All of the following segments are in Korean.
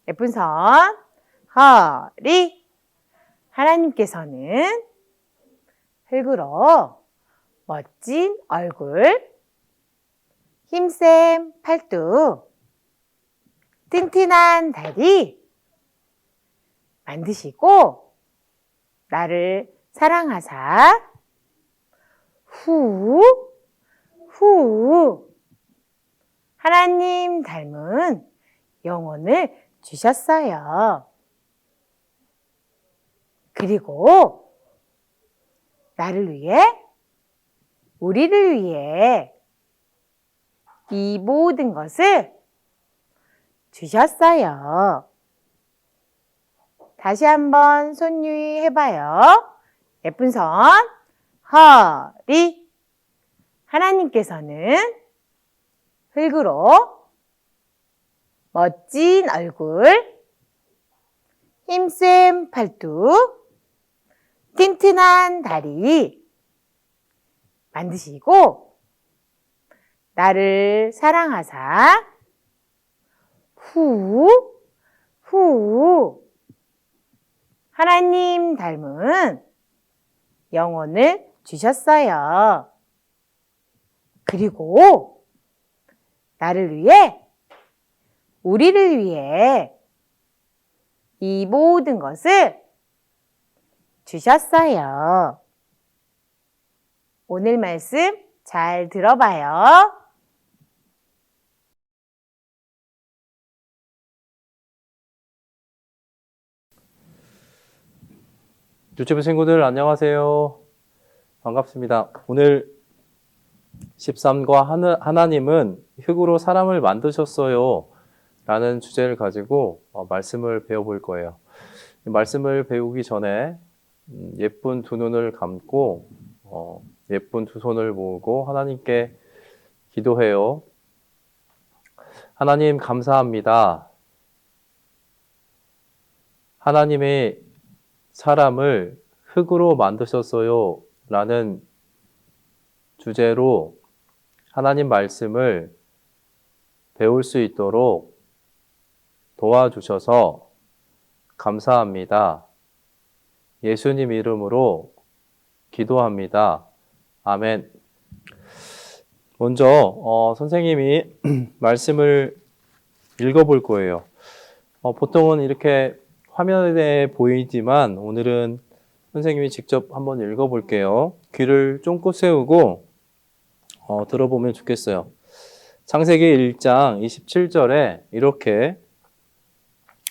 예쁜 손, 허리. 하나님께서는 흙으로 멋진 얼굴, 힘센 팔뚝, 튼튼한 다리 만드시고 나를 사랑하사 후 하나님 닮은 영혼을 주셨어요. 그리고 나를 위해, 우리를 위해 이 모든 것을 주셨어요. 다시 한번 손유희 해봐요. 예쁜 손, 허리. 하나님께서는 흙으로 멋진 얼굴, 힘센 팔뚝, 튼튼한 다리 만드시고 나를 사랑하사 후 하나님 닮은 영혼을 주셨어요. 그리고 나를 위해, 우리를 위해 이 모든 것을 주셨어요. 오늘 말씀 잘 들어봐요. 유치부 친구들 안녕하세요. 반갑습니다. 오늘 13과 하나님은 흙으로 사람을 만드셨어요 라는 주제를 가지고 말씀을 배워볼 거예요. 말씀을 배우기 전에 예쁜 두 눈을 감고 예쁜 두 손을 모으고 하나님께 기도해요. 하나님 감사합니다. 하나님의 사람을 흙으로 만드셨어요 라는 주제로 하나님 말씀을 배울 수 있도록 도와주셔서 감사합니다. 예수님 이름으로 기도합니다. 아멘. 먼저 선생님이 말씀을 읽어볼 거예요. 보통은 이렇게 화면에 보이지만 오늘은 선생님이 직접 한번 읽어볼게요. 귀를 쫑긋 세우고 들어보면 좋겠어요. 창세기 1장 27절에 이렇게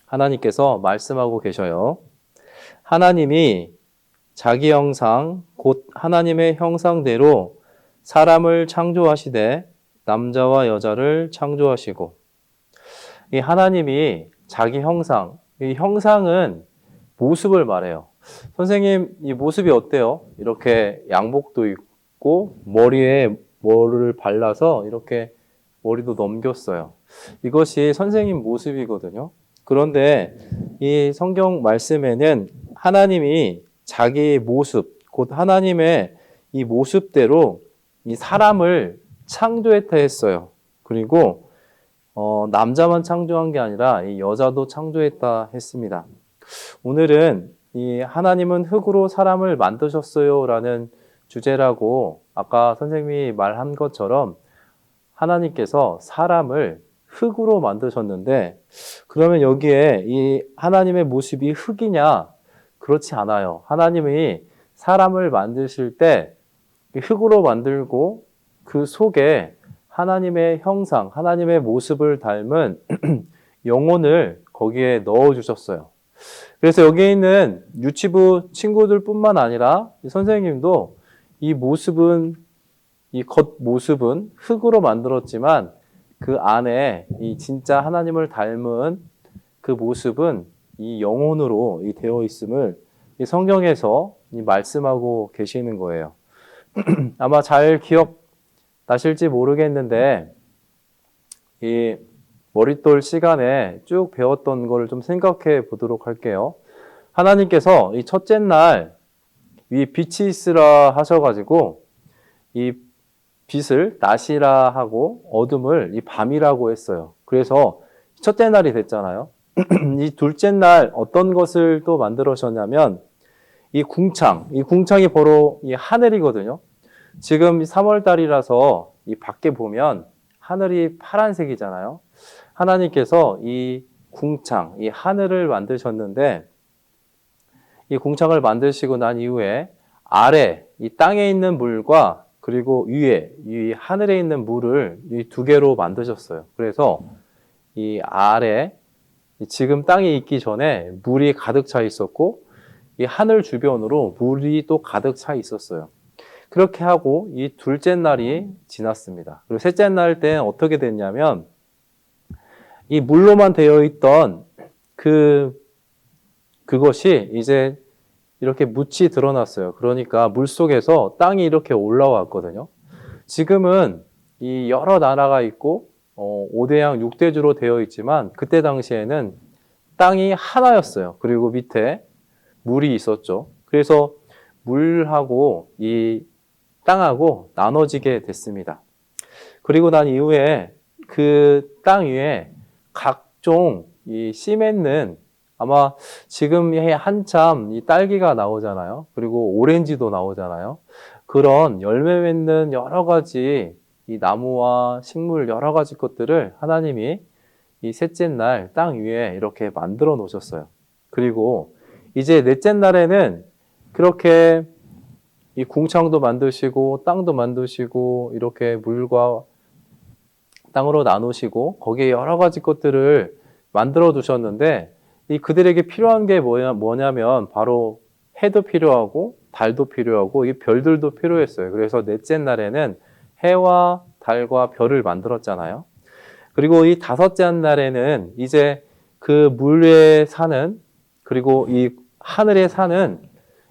하나님께서 말씀하고 계셔요. 하나님이 자기 형상 곧 하나님의 형상대로 사람을 창조하시되 남자와 여자를 창조하시고, 이 하나님이 자기 형상, 이 형상은 모습을 말해요. 선생님, 이 모습이 어때요? 이렇게 양복도 입고 머리에 뭐를 발라서 이렇게 머리도 넘겼어요. 이것이 선생님 모습이거든요. 그런데 이 성경 말씀에는 하나님이 자기 모습, 곧 하나님의 이 모습대로 이 사람을 창조했다 했어요. 그리고 남자만 창조한 게 아니라 이 여자도 창조했다 했습니다. 오늘은 이 하나님은 흙으로 사람을 만드셨어요 라는 주제라고 아까 선생님이 말한 것처럼 하나님께서 사람을 흙으로 만드셨는데, 그러면 여기에 이 하나님의 모습이 흙이냐? 그렇지 않아요. 하나님이 사람을 만드실 때 흙으로 만들고 그 속에 하나님의 형상, 하나님의 모습을 닮은 영혼을 거기에 넣어주셨어요. 그래서 여기에 있는 유치부 친구들뿐만 아니라 선생님도 이 모습은, 이 겉모습은 흙으로 만들었지만 그 안에 이 진짜 하나님을 닮은 그 모습은 이 영혼으로 되어 있음을 이 성경에서 말씀하고 계시는 거예요. 아마 잘 기억나실지 모르겠는데 이 머릿돌 시간에 쭉 배웠던 거를 좀 생각해 보도록 할게요. 하나님께서 이 첫째 날 위 빛이 있으라 하셔가지고 이 빛을 낮이라 하고 어둠을 이 밤이라고 했어요. 그래서 첫째 날이 됐잖아요. 이 둘째 날 어떤 것을 또 만들으셨냐면 이 궁창이 바로 이 하늘이거든요. 지금 3월 달이라서 이 밖에 보면 하늘이 파란색이잖아요. 하나님께서 이 궁창, 이 하늘을 만드셨는데 이 궁창을 만드시고 난 이후에 아래 이 땅에 있는 물과 그리고 위에 이 하늘에 있는 물을 이 두 개로 만드셨어요. 그래서 이 아래 지금 땅에 있기 전에 물이 가득 차 있었고 이 하늘 주변으로 물이 또 가득 차 있었어요. 그렇게 하고 이 둘째 날이 지났습니다. 그리고 셋째 날 때는 어떻게 됐냐면 이 물로만 되어 있던 그것이 이제 이렇게 묻이 드러났어요. 그러니까 물 속에서 땅이 이렇게 올라왔거든요. 지금은 이 여러 나라가 있고 5대양 6대주로 되어 있지만 그때 당시에는 땅이 하나였어요. 그리고 밑에 물이 있었죠. 그래서 물하고 이 땅하고 나눠지게 됐습니다. 그리고 난 이후에 그 땅 위에 각종 이 씨 맺는 아마 지금 한참 이 딸기가 나오잖아요. 그리고 오렌지도 나오잖아요. 그런 열매 맺는 여러 가지 이 나무와 식물 여러 가지 것들을 하나님이 이 셋째 날 땅 위에 이렇게 만들어 놓으셨어요. 그리고 이제 넷째 날에는 그렇게 이 궁창도 만드시고 땅도 만드시고 이렇게 물과 땅으로 나누시고 거기에 여러 가지 것들을 만들어 두셨는데 이 그들에게 필요한 게 뭐냐면 바로 해도 필요하고 달도 필요하고 이 별들도 필요했어요. 그래서 넷째 날에는 해와 달과 별을 만들었잖아요. 그리고 이 다섯째 날에는 이제 그 물에 사는 그리고 이 하늘에 사는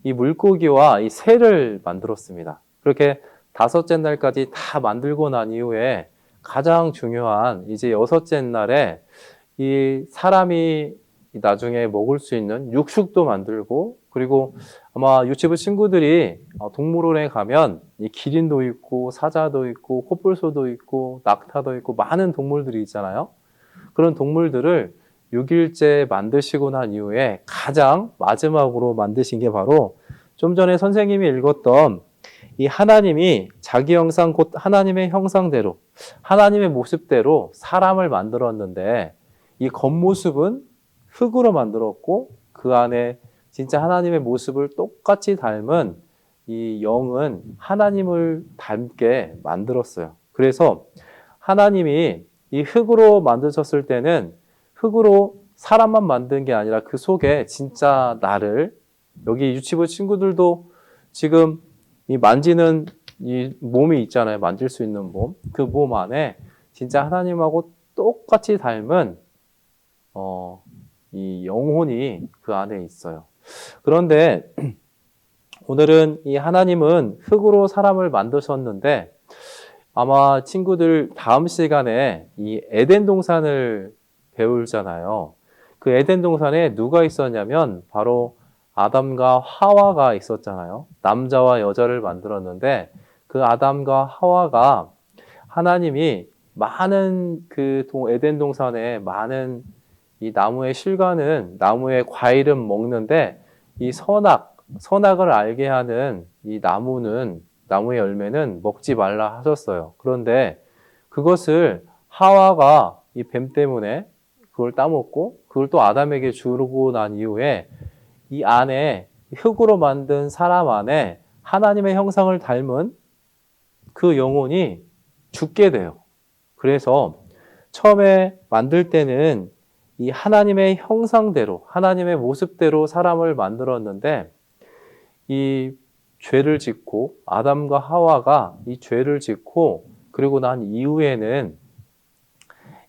이 물고기와 이 새를 만들었습니다. 그렇게 다섯째 날까지 다 만들고 난 이후에 가장 중요한 이제 여섯째 날에 이 사람이 나중에 먹을 수 있는 육식도 만들고 그리고 아마 유치부 친구들이 동물원에 가면 이 기린도 있고 사자도 있고 코뿔소도 있고 낙타도 있고 많은 동물들이 있잖아요. 그런 동물들을 6일째 만드시고 난 이후에 가장 마지막으로 만드신 게 바로 좀 전에 선생님이 읽었던 이 하나님이 자기 형상 곧 하나님의 형상대로 하나님의 모습대로 사람을 만들었는데 이 겉모습은 흙으로 만들었고 그 안에 진짜 하나님의 모습을 똑같이 닮은 이 영은 하나님을 닮게 만들었어요. 그래서 하나님이 이 흙으로 만드셨을 때는 흙으로 사람만 만든 게 아니라 그 속에 진짜 나를 여기 유치부 친구들도 지금 이 만지는 이 몸이 있잖아요. 만질 수 있는 몸. 그 몸 안에 진짜 하나님하고 똑같이 닮은 이 영혼이 그 안에 있어요. 그런데 오늘은 이 하나님은 흙으로 사람을 만드셨는데 아마 친구들 다음 시간에 이 에덴 동산을 배우잖아요. 그 에덴 동산에 누가 있었냐면 바로 아담과 하와가 있었잖아요. 남자와 여자를 만들었는데 그 아담과 하와가 하나님이 많은 그 에덴 동산에 많은 이 나무의 실과는 나무의 과일은 먹는데 이 선악을 알게 하는 이 나무의 열매는 먹지 말라 하셨어요. 그런데 그것을 하와가 이 뱀 때문에 그걸 따먹고 그걸 또 아담에게 주고 난 이후에 이 안에 흙으로 만든 사람 안에 하나님의 형상을 닮은 그 영혼이 죽게 돼요. 그래서 처음에 만들 때는 이 하나님의 형상대로, 하나님의 모습대로 사람을 만들었는데 이 죄를 짓고 아담과 하와가 이 죄를 짓고 그리고 난 이후에는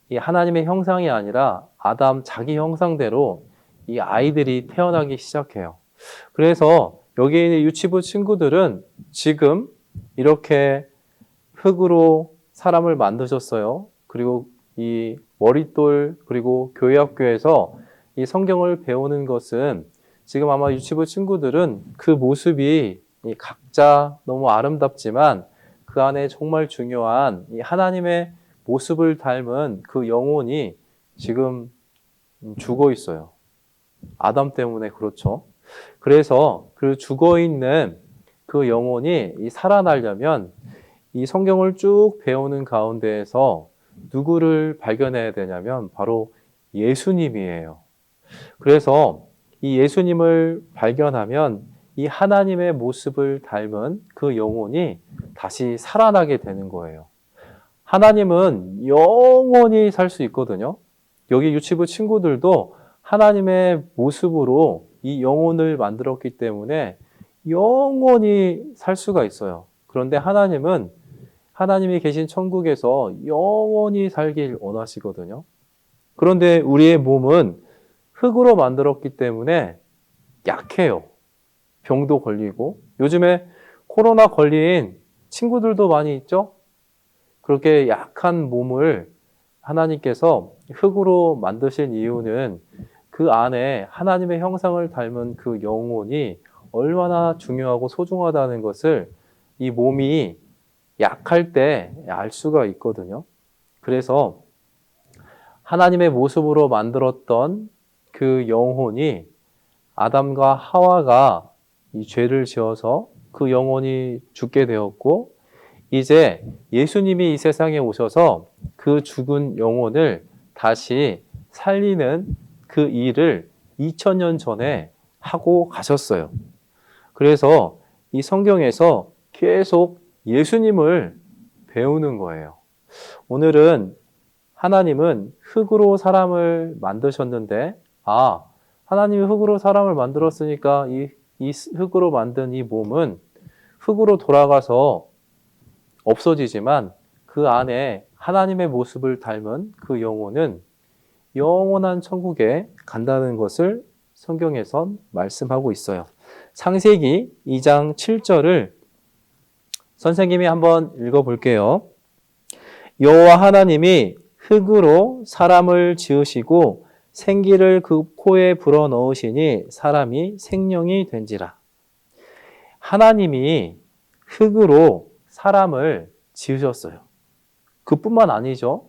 이 하나님의 형상이 아니라 아담 자기 형상대로 이 아이들이 태어나기 시작해요. 그래서 여기 있는 유치부 친구들은 지금 이렇게 흙으로 사람을 만드셨어요. 그리고 이 머릿돌 그리고 교회 학교에서 이 성경을 배우는 것은 지금 아마 유치부 친구들은 그 모습이 각자 너무 아름답지만 그 안에 정말 중요한 이 하나님의 모습을 닮은 그 영혼이 지금 죽어 있어요. 아담 때문에 그렇죠. 그래서 그 죽어 있는 그 영혼이 살아나려면 이 성경을 쭉 배우는 가운데에서 누구를 발견해야 되냐면 바로 예수님이에요. 그래서 이 예수님을 발견하면 이 하나님의 모습을 닮은 그 영혼이 다시 살아나게 되는 거예요. 하나님은 영원히 살 수 있거든요. 여기 유치부 친구들도 하나님의 모습으로 이 영혼을 만들었기 때문에 영원히 살 수가 있어요. 그런데 하나님은 하나님이 계신 천국에서 영원히 살길 원하시거든요. 그런데 우리의 몸은 흙으로 만들었기 때문에 약해요. 병도 걸리고 요즘에 코로나 걸린 친구들도 많이 있죠? 그렇게 약한 몸을 하나님께서 흙으로 만드신 이유는 그 안에 하나님의 형상을 닮은 그 영혼이 얼마나 중요하고 소중하다는 것을 이 몸이 약할 때 알 수가 있거든요. 그래서 하나님의 모습으로 만들었던 그 영혼이 아담과 하와가 이 죄를 지어서 그 영혼이 죽게 되었고 이제 예수님이 이 세상에 오셔서 그 죽은 영혼을 다시 살리는 그 일을 2000년 전에 하고 가셨어요. 그래서 이 성경에서 계속 예수님을 배우는 거예요. 오늘은 하나님은 흙으로 사람을 만드셨는데, 하나님이 흙으로 사람을 만들었으니까 이 흙으로 만든 이 몸은 흙으로 돌아가서 없어지지만 그 안에 하나님의 모습을 닮은 그 영혼은 영원한 천국에 간다는 것을 성경에선 말씀하고 있어요. 창세기 2장 7절을 선생님이 한번 읽어볼게요. 여호와 하나님이 흙으로 사람을 지으시고 생기를 그 코에 불어넣으시니 사람이 생명이 된지라. 하나님이 흙으로 사람을 지으셨어요. 그뿐만 아니죠.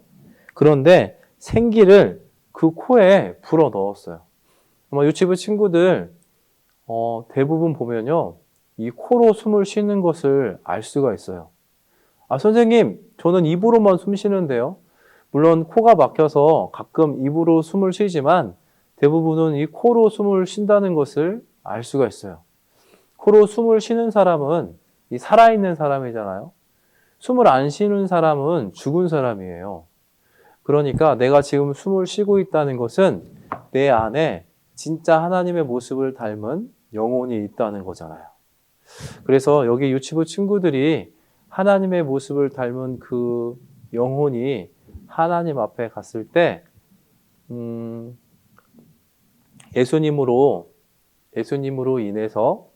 그런데 생기를 그 코에 불어넣었어요. 아마 유치부 친구들 대부분 보면요. 이 코로 숨을 쉬는 것을 알 수가 있어요. 선생님, 저는 입으로만 숨 쉬는데요. 물론 코가 막혀서 가끔 입으로 숨을 쉬지만 대부분은 이 코로 숨을 쉰다는 것을 알 수가 있어요. 코로 숨을 쉬는 사람은 이 살아있는 사람이잖아요. 숨을 안 쉬는 사람은 죽은 사람이에요. 그러니까 내가 지금 숨을 쉬고 있다는 것은 내 안에 진짜 하나님의 모습을 닮은 영혼이 있다는 거잖아요. 그래서 여기 유치부 친구들이 하나님의 모습을 닮은 그 영혼이 하나님 앞에 갔을 때 예수님으로 인해서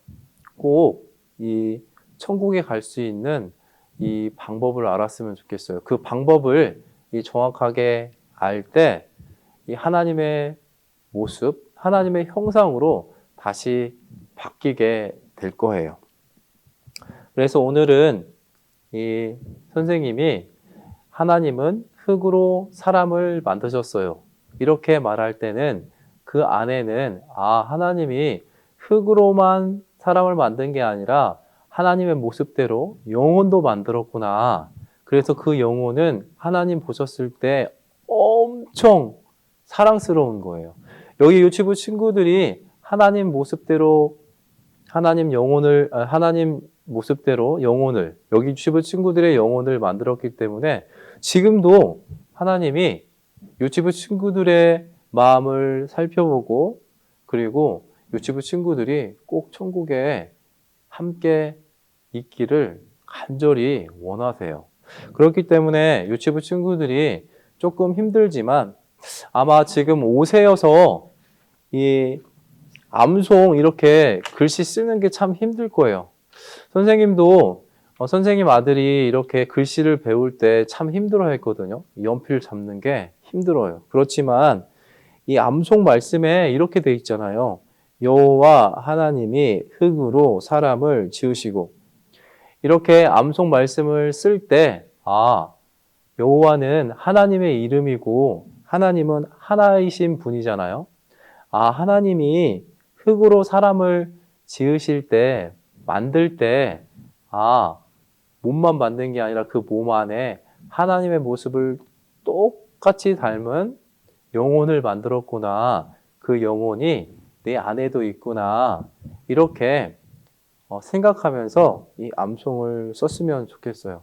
꼭 이 천국에 갈 수 있는 이 방법을 알았으면 좋겠어요. 그 방법을 정확하게 알 때 이 하나님의 모습, 하나님의 형상으로 다시 바뀌게 될 거예요. 그래서 오늘은 이 선생님이 하나님은 흙으로 사람을 만드셨어요. 이렇게 말할 때는 그 안에는 하나님이 흙으로만 사람을 만든 게 아니라 하나님의 모습대로 영혼도 만들었구나. 그래서 그 영혼은 하나님 보셨을 때 엄청 사랑스러운 거예요. 여기 유치부 친구들이 하나님 모습대로 여기 유치부 친구들의 영혼을 만들었기 때문에 지금도 하나님이 유치부 친구들의 마음을 살펴보고 그리고 유치부 친구들이 꼭 천국에 함께 있기를 간절히 원하세요. 그렇기 때문에 유치부 친구들이 조금 힘들지만 아마 지금 5세여서 이 암송 이렇게 글씨 쓰는 게 참 힘들 거예요. 선생님도 선생님 아들이 이렇게 글씨를 배울 때 참 힘들어 했거든요. 연필 잡는 게 힘들어요. 그렇지만 이 암송 말씀에 이렇게 돼 있잖아요. 여호와 하나님이 흙으로 사람을 지으시고 이렇게 암송 말씀을 쓸 때 여호와는 하나님의 이름이고 하나님은 하나이신 분이잖아요. 아, 하나님이 흙으로 사람을 지으실 때, 만들 때, 아, 몸만 만든 게 아니라 그 몸 안에 하나님의 모습을 똑같이 닮은 영혼을 만들었구나. 그 영혼이 내 안에도 있구나. 이렇게 생각하면서 이 암송을 썼으면 좋겠어요.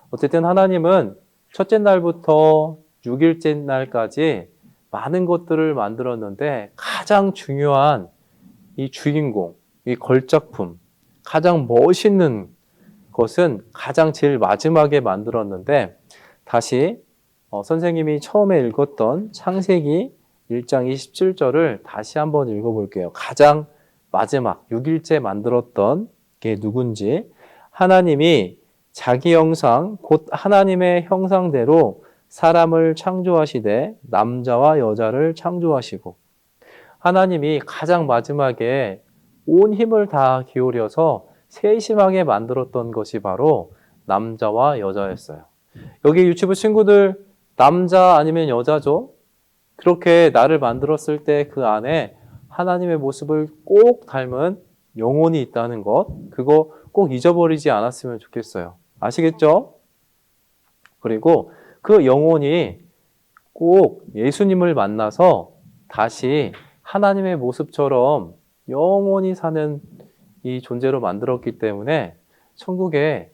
어쨌든 하나님은 첫째 날부터 6일째 날까지 많은 것들을 만들었는데 가장 중요한 이 주인공, 이 걸작품, 가장 멋있는 것은 가장 제일 마지막에 만들었는데 다시 선생님이 처음에 읽었던 창세기 1장 27절을 다시 한번 읽어볼게요. 가장 마지막 6일째 만들었던 게 누군지 하나님이 자기 형상 곧 하나님의 형상대로 사람을 창조하시되 남자와 여자를 창조하시고 하나님이 가장 마지막에 온 힘을 다 기울여서 세심하게 만들었던 것이 바로 남자와 여자였어요. 여기 유치부 친구들 남자 아니면 여자죠? 그렇게 나를 만들었을 때 그 안에 하나님의 모습을 꼭 닮은 영혼이 있다는 것, 그거 꼭 잊어버리지 않았으면 좋겠어요. 아시겠죠? 그리고 그 영혼이 꼭 예수님을 만나서 다시 하나님의 모습처럼 영원히 사는 이 존재로 만들었기 때문에 천국에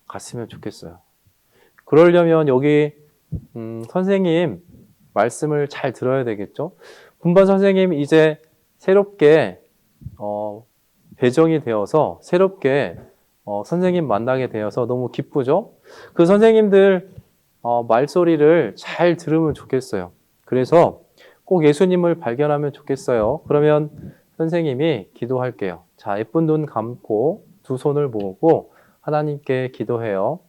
갔으면 좋겠어요. 그러려면 여기 선생님 말씀을 잘 들어야 되겠죠? 분반 선생님 이제 새롭게 배정이 되어서 새롭게 선생님 만나게 되어서 너무 기쁘죠? 그 선생님들 말소리를 잘 들으면 좋겠어요. 그래서 꼭 예수님을 발견하면 좋겠어요. 그러면 선생님이 기도할게요. 자, 예쁜 눈 감고 두 손을 모으고 하나님께 기도해요.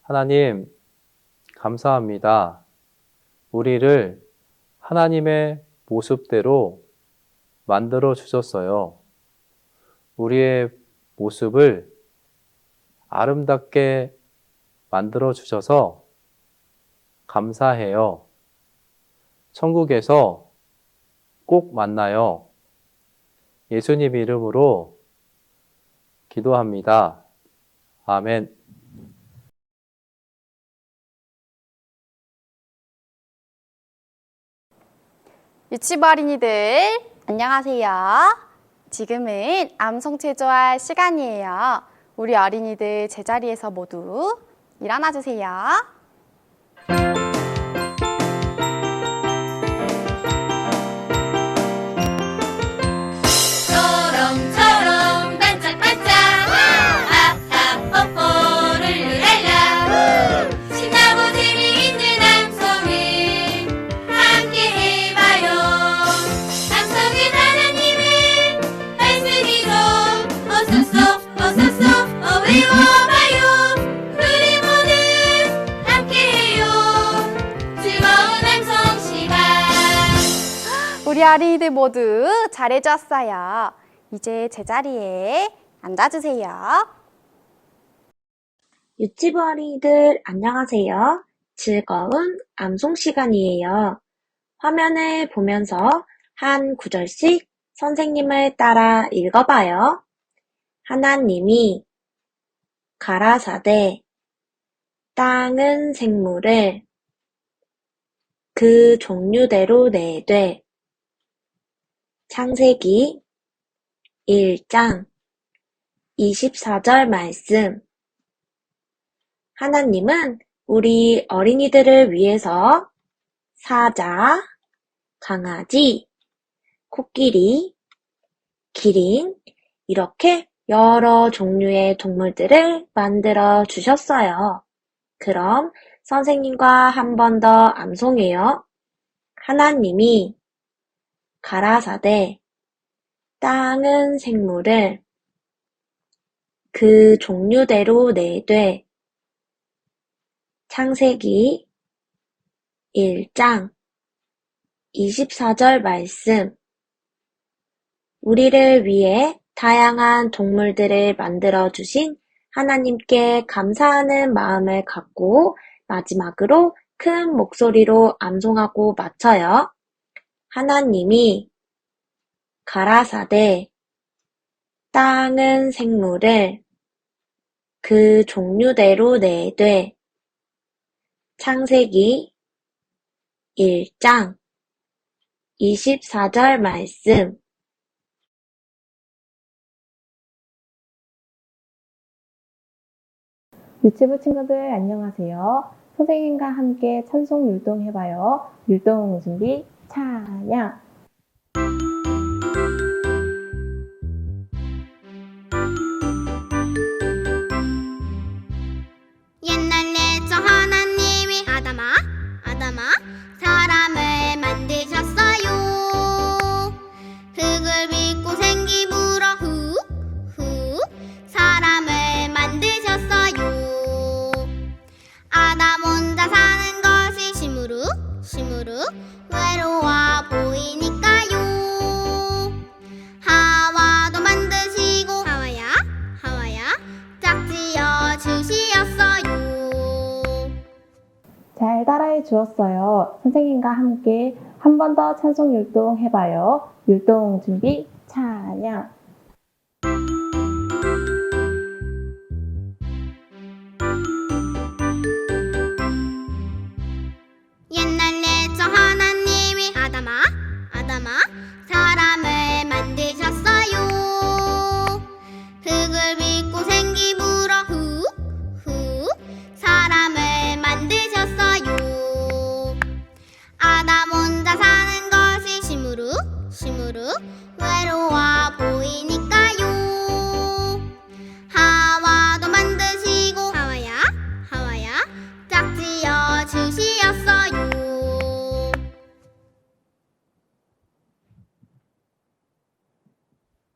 하나님, 감사합니다. 우리를 하나님의 모습대로 만들어 주셨어요. 우리의 모습을 아름답게 만들어 주셔서 감사해요. 천국에서 꼭 만나요. 예수님 이름으로 기도합니다. 아멘. 유치부 어린이들 안녕하세요. 지금은 암송 체조할 시간이에요. 우리 어린이들 제자리에서 모두 일어나 주세요. 초롱초롱 반짝반짝 아하 뽀뽀를 룰랄라 신나고 재미있는 암송을 함께 해봐요. 암송은 하나님의 말씀이죠. 어서서 외워봐요. 우리 모두 함께해요. 즐거운 암송 시간. 우리 어린이들 모두 잘해줬어요. 이제 제자리에 앉아주세요. 유치부 어린이들 안녕하세요. 즐거운 암송 시간이에요. 화면을 보면서 한 구절씩 선생님을 따라 읽어봐요. 하나님이 가라사대 땅은 생물을 그 종류대로 내되 창세기 1장 24절 말씀. 하나님은 우리 어린이들을 위해서 사자, 강아지, 코끼리, 기린 이렇게 여러 종류의 동물들을 만들어 주셨어요. 그럼 선생님과 한 번 더 암송해요. 하나님이 가라사대 땅은 생물을 그 종류대로 내되 창세기 1장 24절 말씀. 우리를 위해 다양한 동물들을 만들어 주신 하나님께 감사하는 마음을 갖고 마지막으로 큰 목소리로 암송하고 맞춰요. 하나님이 가라사대 땅은 생물을 그 종류대로 내되 창세기 1장 24절 말씀. 유치부 친구들 안녕하세요. 선생님과 함께 찬송 율동 해봐요. 율동 준비 찬양. 옛날에 저 하나님이 아담아 사람을 만드셨어요. 흙을 빚고 생기부러 후 사람을 만드셨어요. 아담 혼자 사는 것이 시무룩 외로워 보이니까요. 하와도 만드시고 하와야 짝지어 주시었어요. 잘 따라해 주었어요. 선생님과 함께 한 번 더 찬송 율동 해봐요. 율동 준비 찬양.